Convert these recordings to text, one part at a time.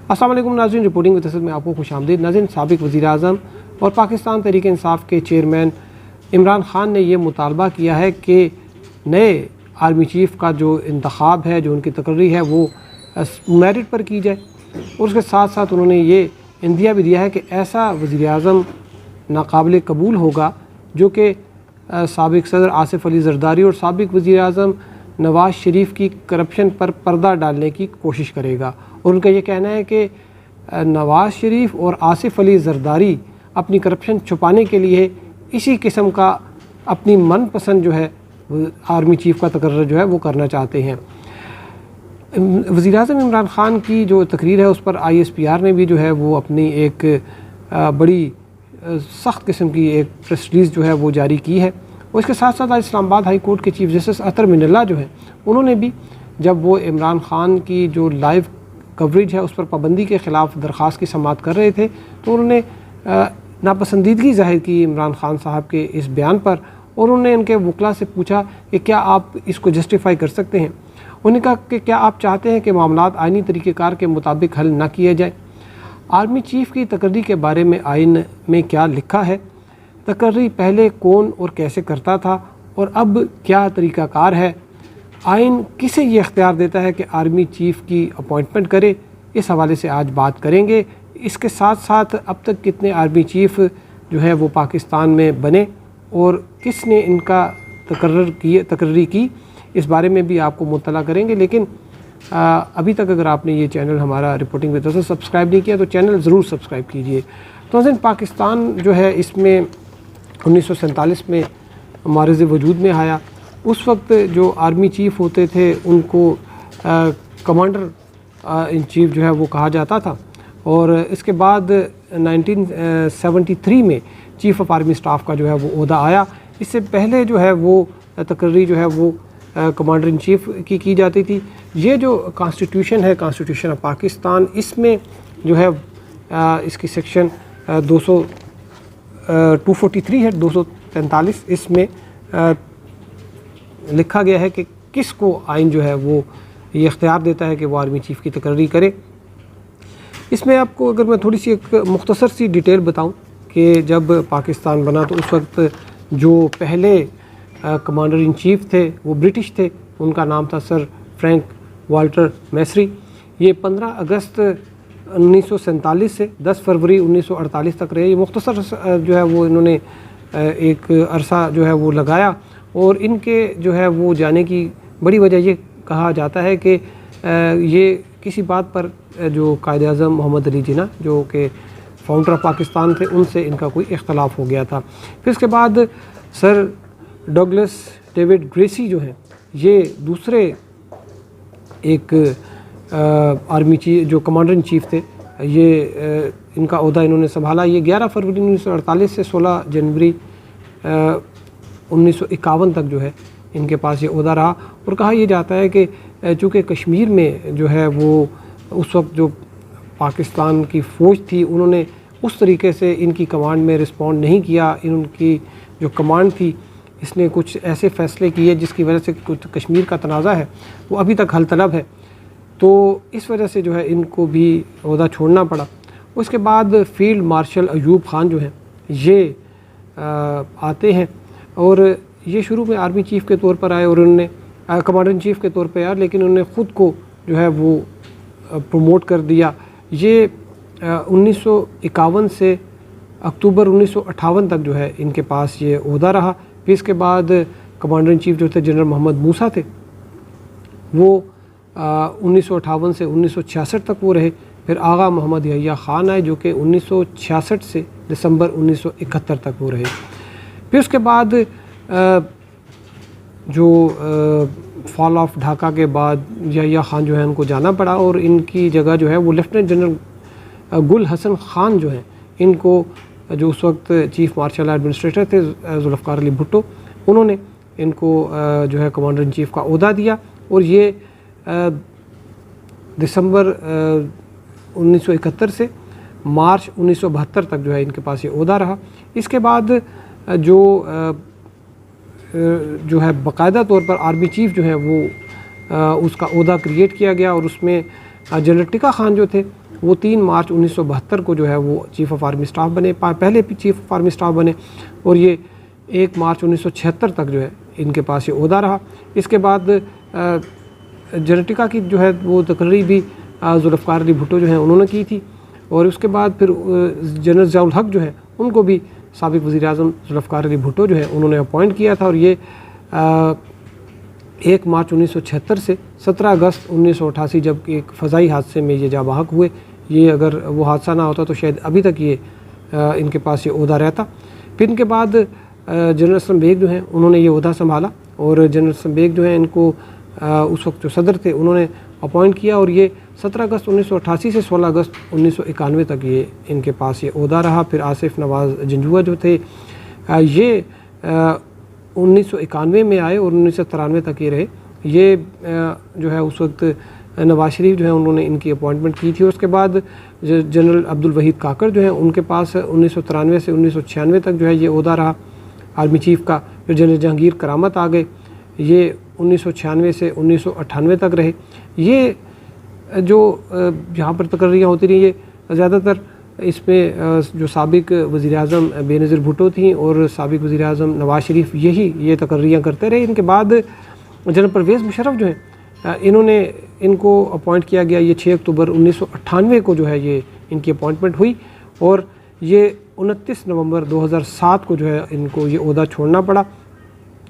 अस्सलाम वालेकुम नाज़रीन, रिपोर्टिंग विद असद में आपको खुशामदीद। नाज़रीन, साबिक़ वज़ीर-ए-आज़म और पाकिस्तान तहरीक इंसाफ के चेयरमैन इमरान ख़ान ने यह मुतालबा किया है कि नए आर्मी चीफ़ का जो इंतखाब है, जो उनकी तकर्री है, वो मेरिट पर की जाए। और उसके साथ साथ उन्होंने ये इंदिया भी दिया है कि ऐसा वज़ीर-ए-आज़म नाकाबिल कबूल होगा जो कि साबिक़ सदर आसिफ़ अली ज़रदारी और साबिक़ वज़ीर-ए-आज़म नवाज़ शरीफ की करप्शन पर पर्दा डालने की कोशिश करेगा। और उनका ये कहना है कि नवाज़ शरीफ और आसिफ़ अली ज़रदारी अपनी करप्शन छुपाने के लिए इसी किस्म का अपनी मनपसंद जो है आर्मी चीफ़ का तकर्रर जो है वो करना चाहते हैं। वज़ीर-ए-आज़म इमरान ख़ान की जो तकरीर है उस पर ISPR ने भी जो है वो अपनी एक बड़ी सख्त किस्म की एक प्रेस रिलीज़ जो है वो जारी की है। और इसके साथ साथ आज इस्लामाबाद हाई कोर्ट के चीफ जस्टिस अतर मिनल्ला जो है उन्होंने भी, जब वो इमरान ख़ान की जो लाइव कवरेज है उस पर पाबंदी के ख़िलाफ़ दरख्वास्त की समाअत कर रहे थे, तो उन्होंने नापसंदीदगी ज़ाहिर की इमरान ख़ान साहब के इस बयान पर। और उन्होंने इनके वकला से पूछा कि क्या आप इसको जस्टिफ़ाई कर सकते हैं। उन्होंने कहा कि क्या आप चाहते हैं कि मामलात आइनी तरीक़ेकार के मुताबिक हल न किए जाए। आर्मी चीफ़ की तकर्री के बारे में आइन में क्या लिखा है, तकर्री पहले कौन और कैसे करता था और अब क्या तरीक़ाकार है, आइन किसे ये इख्तियार देता है कि आर्मी चीफ़ की अपॉइंटमेंट करे, इस हवाले से आज बात करेंगे। इसके साथ साथ अब तक कितने आर्मी चीफ़ जो है वो पाकिस्तान में बने और किसने इनका तकर्री की, इस बारे में भी आपको मुत्तला करेंगे। लेकिन अभी तक अगर आपने ये चैनल हमारा रिपोर्टिंग विद असद सब्सक्राइब नहीं किया तो चैनल ज़रूर सब्सक्राइब कीजिए। तो नाज़रीन, पाकिस्तान जो है इसमें 1947 में मारिज़ वजूद में आया। उस वक्त जो आर्मी चीफ़ होते थे उनको कमांडर इन चीफ़ जो है वो कहा जाता था। और इसके बाद 1973 में चीफ़ ऑफ आर्मी स्टाफ का जो है वो ओहदा आया। इससे पहले जो है वो तकर्री जो है वो कमांडर इन चीफ़ की जाती थी। ये जो कॉन्स्टिट्यूशन है, कॉन्स्टिट्यूशन ऑफ पाकिस्तान, इसमें जो है इसकी सेक्शन 243 है, 243, इसमें लिखा गया है कि किसको आइन जो है वो ये इख्तियार देता है कि वो आर्मी चीफ़ की तकर्री करे। इसमें आपको अगर मैं थोड़ी सी एक मुख्तसर सी डिटेल बताऊं कि जब पाकिस्तान बना तो उस वक्त जो पहले कमांडर इन चीफ़ थे वो ब्रिटिश थे। उनका नाम था सर फ्रैंक वाल्टर मैसरी। ये 15 अगस्त 1947 से 10 फरवरी 1948 तक रहे। ये मुख्तसर जो है वो इन्होंने एक अरसा जो है वो लगाया। और इनके जो है वो जाने की बड़ी वजह ये कहा जाता है कि ये किसी बात पर जो कायदे आज़म मोहम्मद अली जिन्ना जो कि फाउंडर ऑफ पाकिस्तान थे, उनसे इनका कोई इख्तलाफ हो गया था। फिर इसके बाद सर डगलस डेविड ग्रेसी जो हैं, ये दूसरे एक आर्मी चीफ जो कमांडर इन चीफ़ थे, ये इनका ओहदा इन्होंने संभाला। ये 11 फरवरी 1948 से 16 जनवरी 1951 तक जो है इनके पास ये ओहदा रहा। और कहा यह जाता है कि चूँकि कश्मीर में जो है वो उस वक्त जो पाकिस्तान की फ़ौज थी उन्होंने उस तरीके से इनकी कमांड में रिस्पॉन्ड नहीं किया। इनकी जो कमांड थी इसने कुछ ऐसे फ़ैसले किए जिसकी वजह से कुछ कश्मीर का तनाज़ा है वो अभी तक हल तलब है। तो इस वजह से जो है इनको भी ओहदा छोड़ना पड़ा। उसके बाद फील्ड मार्शल अयूब ख़ान जो हैं ये आते हैं और ये शुरू में आर्मी चीफ़ के तौर पर आए और उन्होंने कमांडर इन चीफ़ के तौर पर आया, लेकिन उन्होंने ख़ुद को जो है वो प्रमोट कर दिया। ये 1951 से अक्टूबर 1958 तक जो है इनके पास ये ओहदा रहा। फिर इसके बाद कमांडर इन चीफ़ जो थे जनरल मोहम्मद मूसा थे, वो 1958 से 1966 तक वो रहे। फिर आगा मोहम्मद यहिया ख़ान आए जो कि 1966 से दिसंबर 1971 तक वो रहे। फिर उसके बाद जो फॉल ऑफ ढाका के बाद यहिया ख़ान जो है उनको जाना पड़ा और इनकी जगह जो है वो लेफ्टिनेंट जनरल गुल हसन ख़ान जो हैं, इनको जो उस वक्त चीफ़ मार्शल एडमिनिस्ट्रेटर थे जुल्फ़िकार अली भुट्टो, उन्होंने इनको जो है कमांडर इन चीफ़ का ओहदा दिया। और ये दिसंबर 1971 से मार्च 1972 तक जो है इनके पास ये ओहदा रहा। इसके बाद जो है बाकायदा तौर पर आर्मी चीफ़ जो है वो उसका ओहदा क्रिएट किया गया और उसमें जनरल टिक्का खान जो थे वो 3 मार्च 1972 को जो है वो चीफ़ ऑफ आर्मी स्टाफ बने, पहले चीफ़ ऑफ आर्मी स्टाफ बने, और ये 1 मार्च 1976 तक जो है इनके पास ये ओहदा रहा। इसके बाद जेनेटिका की जो है वो तकर्री भी जुल्फ़िकार अली भुट्टो जो है उन्होंने की थी, और उसके बाद फिर जनरल ज़ियाउल हक जो है उनको भी साबिक़ वज़ीर-ए-आज़म जुल्फ़िकार अली भुट्टो जो है उन्होंने अपॉइंट किया था। और ये 1 मार्च 1976 से 17 अगस्त 1988 जब एक फ़ज़ाई हादसे में ये जाँ बहक हुए, ये अगर वो हादसा ना होता तो शायद अभी तक ये इनके पास ये ओहदा रहता। फिर इनके बाद जनरल असलम बेग जो हैं उन्होंने ये ओहदा संभाला, और जनरल असलम बेग जो हैं इनको उस वक्त जो सदर थे उन्होंने अपॉइंट किया, और ये 17 अगस्त 1988 से 16 अगस्त 1991 तक ये इनके पास ये ओहदा रहा। फिर आसिफ नवाज़ जंजुआ जो थे ये 1991 में आए और 1993 तक ये रहे। ये जो है उस वक्त नवाज शरीफ जो है उन्होंने इनकी अपॉइंटमेंट की थी। और उसके बाद जनरल अब्दुल वहीद काकड़ जो है उनके पास 1993 से 1996 तक जो है ये ओहदा रहा आर्मी चीफ़ का। फिर जनरल जहांगीर करामत आ गए, ये 1996 से 1998 तक रहे। ये जो जहाँ पर तकर्रियाँ होती रही, ये ज़्यादातर इसमें जो साबिक़ वज़ीर-ए-आज़म बेनज़ीर भुट्टो थी और साबिक़ वज़ीर-ए-आज़म नवाज शरीफ ये तकर्रियाँ करते रहे। इनके बाद जनरल परवेज़ मुशर्रफ जो हैं इन्होंने इनको अपॉइंट किया गया। ये 6 अक्टूबर 1998 को जो है ये इनकी अपॉइंटमेंट हुई, और ये 29 नवंबर 2007 को जो है इनको ये ओहदा छोड़ना पड़ा।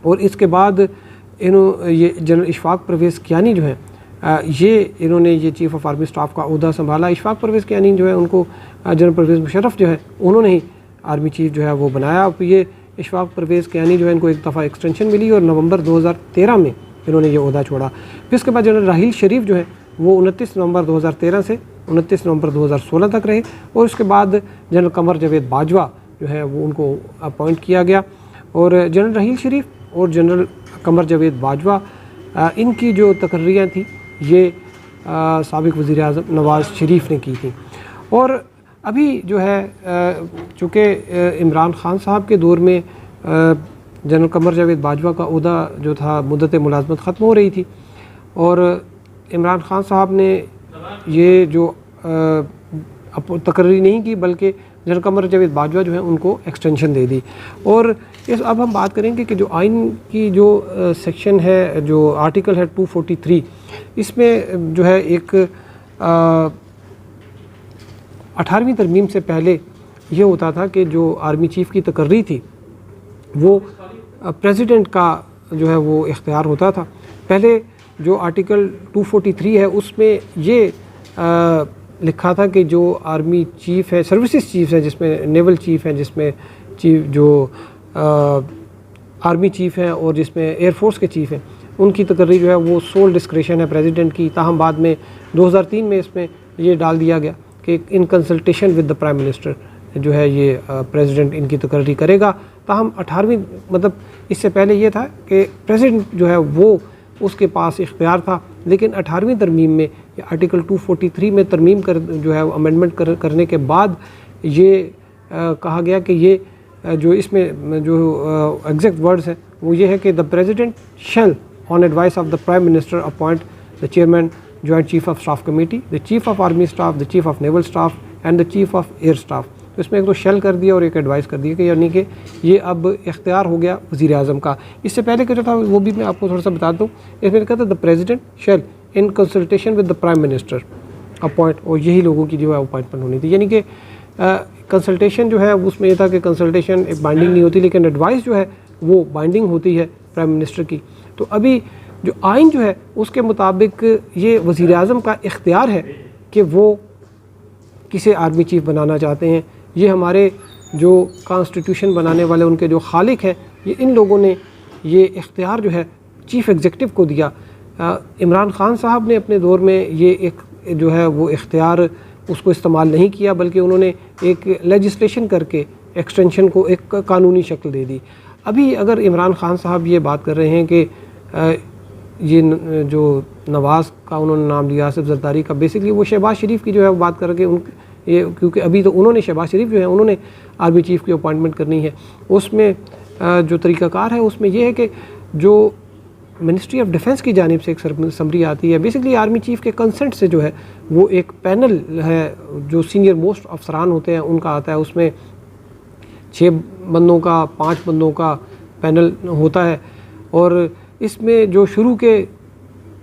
और इसके बाद ये जनरल इशफाक परवेज़ कियानी जो है ये इन्होंने ये चीफ़ ऑफ आर्मी स्टाफ का ओहदा संभाला। इशफाक परवेज़ कियानी जो है उनको जनरल परवेज़ मुशर्रफ जो है उन्होंने ही आर्मी चीफ़ जो है वो बनाया। अब ये इशफाक परवेज़ कियानी जो है इनको एक दफ़ा एक्सटेंशन मिली, और नवंबर 2013 में इन्होंने ये ओहदा छोड़ा। फिर इसके बाद जनरल राहील शरीफ जो है वो 29 नवंबर 2013 से 29 नवंबर 2016 तक रहे, और उसके बाद जनरल कमर जावेद बाजवा जो है वो उनको अपॉइंट किया गया। और जनरल राहील शरीफ और जनरल कमर जावेद बाजवा इनकी जो तकर्रियाँ थी ये साबिक़ वज़ीर-ए-आज़म नवाज़ शरीफ ने की थी। और अभी जो है चूँकि इमरान ख़ान साहब के दौर में जनरल कमर जावेद बाजवा का ओहदा जो था मुद्दत मुलाज़मत ख़त्म हो रही थी, और इमरान ख़ान साहब ने ये जो तकर्री नहीं की बल्कि जनरल कमर जावेद बाजवा जो है उनको एक्सटेंशन दे दी। और अब हम बात करेंगे कि जो आइन की जो सेक्शन है, जो आर्टिकल है 243, इसमें जो है एक 18वीं तरमीम से पहले ये होता था कि जो आर्मी चीफ़ की तकर्री थी वो प्रेसिडेंट का जो है वो इख्तियार होता था। पहले जो आर्टिकल 243 है उसमें ये लिखा था कि जो आर्मी चीफ़ है, सर्विसेज चीफ़ है, जिसमें नेवल चीफ़ है, जिसमें चीफ जो आर्मी चीफ़ हैं और जिसमें एयरफोर्स के चीफ़ हैं, उनकी तकर्री जो है वो सोल डिस्क्रेशन है प्रेसिडेंट की। ताहम बाद में 2003 में इसमें ये डाल दिया गया कि इन consultation with the prime minister जो है ये प्रेसिडेंट इनकी तकर्री करेगा। ताहम 18वीं मतलब इससे पहले ये था कि प्रेसिडेंट जो है वो उसके पास इख्तियार था, लेकिन 18वीं तरमीम में आर्टिकल 243 में तरमीम कर जो है अमेंडमेंट करने के बाद ये कहा गया कि ये जो इसमें जो एग्जैक्ट वर्ड्स हैं वो ये है कि the president shall on advice of the prime minister appoint the chairman joint chief of staff committee, the chief of army staff, the chief of naval staff and the chief of air staff. तो इसमें एक तो shell कर दिया और एक advice कर दिया कि यानी कि ये अब इख्तियार हो गया वज़ीर आज़म का। इससे पहले का जो था वो भी मैं आपको थोड़ा सा बता दूँ। इसमें कहता है the president shall in consultation with the prime minister appoint, और यही लोगों की जो है अपॉइंटमेंट होनी थी। यानी कि कंसल्टेशन जो है उसमें यह था कि कंसल्टेशन एक बाइंडिंग नहीं होती, लेकिन एडवाइस जो है वो बाइंडिंग होती है प्राइम मिनिस्टर की। तो अभी जो आइन जो है उसके मुताबिक ये वज़ीर आज़म का इख्तियार है कि वो किसे आर्मी चीफ़ बनाना चाहते हैं। ये हमारे जो कॉन्स्टिट्यूशन बनाने वाले उनके जो खालिक हैं, ये इन लोगों ने ये इख्तियार जो है चीफ़ एग्जीक्यूटिव को दिया। इमरान ख़ान साहब ने अपने दौर में ये एक जो है वो इख्तियार उसको इस्तेमाल नहीं किया, बल्कि उन्होंने एक लेजिस्लेशन करके एक्सटेंशन को एक कानूनी शक्ल दे दी। अभी अगर इमरान ख़ान साहब ये बात कर रहे हैं कि ये जो नवाज़ का उन्होंने नाम लिया, आसिफ ज़रदारी का, बेसिकली वो शहबाज शरीफ की जो है वो बात करके ये क्योंकि अभी तो उन्होंने शहबाज शरीफ जो है उन्होंने आर्मी चीफ़ की अपॉइंटमेंट करनी है। उसमें जो तरीक़ाकार है उसमें यह है कि जो मिनिस्ट्री ऑफ डिफेंस की जानिब से एक समरी आती है, बेसिकली आर्मी चीफ़ के कंसेंट से जो है वो एक पैनल है जो सीनियर मोस्ट अफसरान होते हैं उनका आता है, उसमें 6 बंदों का 5 बंदों का पैनल होता है। और इसमें जो शुरू के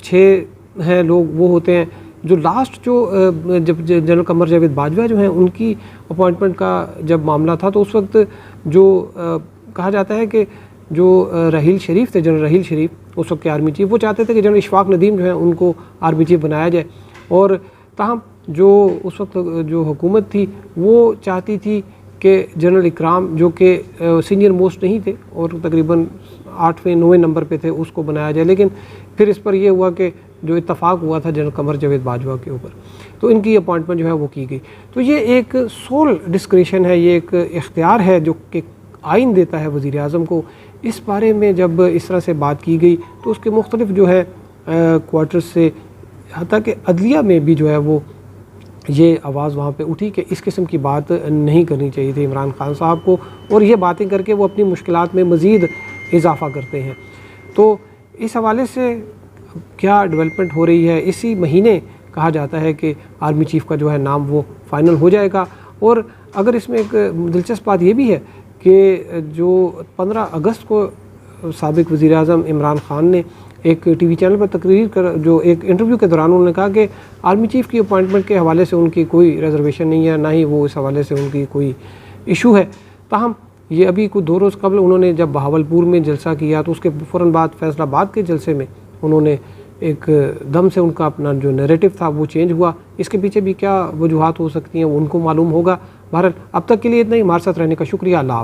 6 हैं लोग वो होते हैं, जो लास्ट जो जब जनरल कमर जावेद बाजवा जो हैं उनकी अपॉइंटमेंट का जब मामला था तो उस वक्त जो कहा जाता है कि जो राहील शरीफ थे, जनरल राहील शरीफ उस वक्त के आर्मी चीफ, वो चाहते थे कि जनरल इशफाक नदीम जो है उनको आर्मी चीफ बनाया जाए। और ताहम जो उस वक्त जो हुकूमत थी वो चाहती थी कि जनरल इकराम जो कि सीनियर मोस्ट नहीं थे और तकरीबन 8वें-9वें नंबर पे थे उसको बनाया जाए। लेकिन फिर इस पर यह हुआ कि जो इत्तफाक हुआ था जनरल कमर जावेद बाजवा के ऊपर, तो इनकी अपॉइंटमेंट जो है वो की गई। तो ये एक सोल डिस्क्रेशन है, ये एक इख्तियार है जो कि आइन देता है वज़ीर आज़म को। इस बारे में जब इस तरह से बात की गई तो उसके मुख्तलिफ जो है क्वार्टर्स से, हत्ता कि अदलिया में भी जो है वो ये आवाज़ वहाँ पे उठी कि इस किस्म की बात नहीं करनी चाहिए थी इमरान खान साहब को, और ये बातें करके वो अपनी मुश्किलात में मज़ीद इजाफ़ा करते हैं। तो इस हवाले से क्या डेवलपमेंट हो रही है, इसी महीने कहा जाता है कि आर्मी चीफ़ का जो है नाम वो फ़ाइनल हो जाएगा। और अगर इसमें एक दिलचस्प बात ये भी है कि जो 15 अगस्त को साबिक़ वज़ीर आज़म इमरान खान ने एक टीवी चैनल पर तकरीर कर, जो एक इंटरव्यू के दौरान उन्होंने कहा कि आर्मी चीफ़ की अपॉइंटमेंट के हवाले से उनकी कोई रिजर्वेशन नहीं है, ना ही वो इस हवाले से उनकी कोई इशू है। ताहम ये अभी कुछ 2 रोज़ कबल उन्होंने जब बहावलपुर में जलसा किया तो उसके फ़ौरन बाद फैसलाबाद के जलसे में उन्होंने एक दम से उनका अपना जो नैरेटिव था वो चेंज हुआ। इसके पीछे भी क्या वजूहात हो सकती हैं वो उनको मालूम होगा। बहरहाल अब तक के लिए इतना ही। हमारे साथ रहने का शुक्रिया। अल्लाह।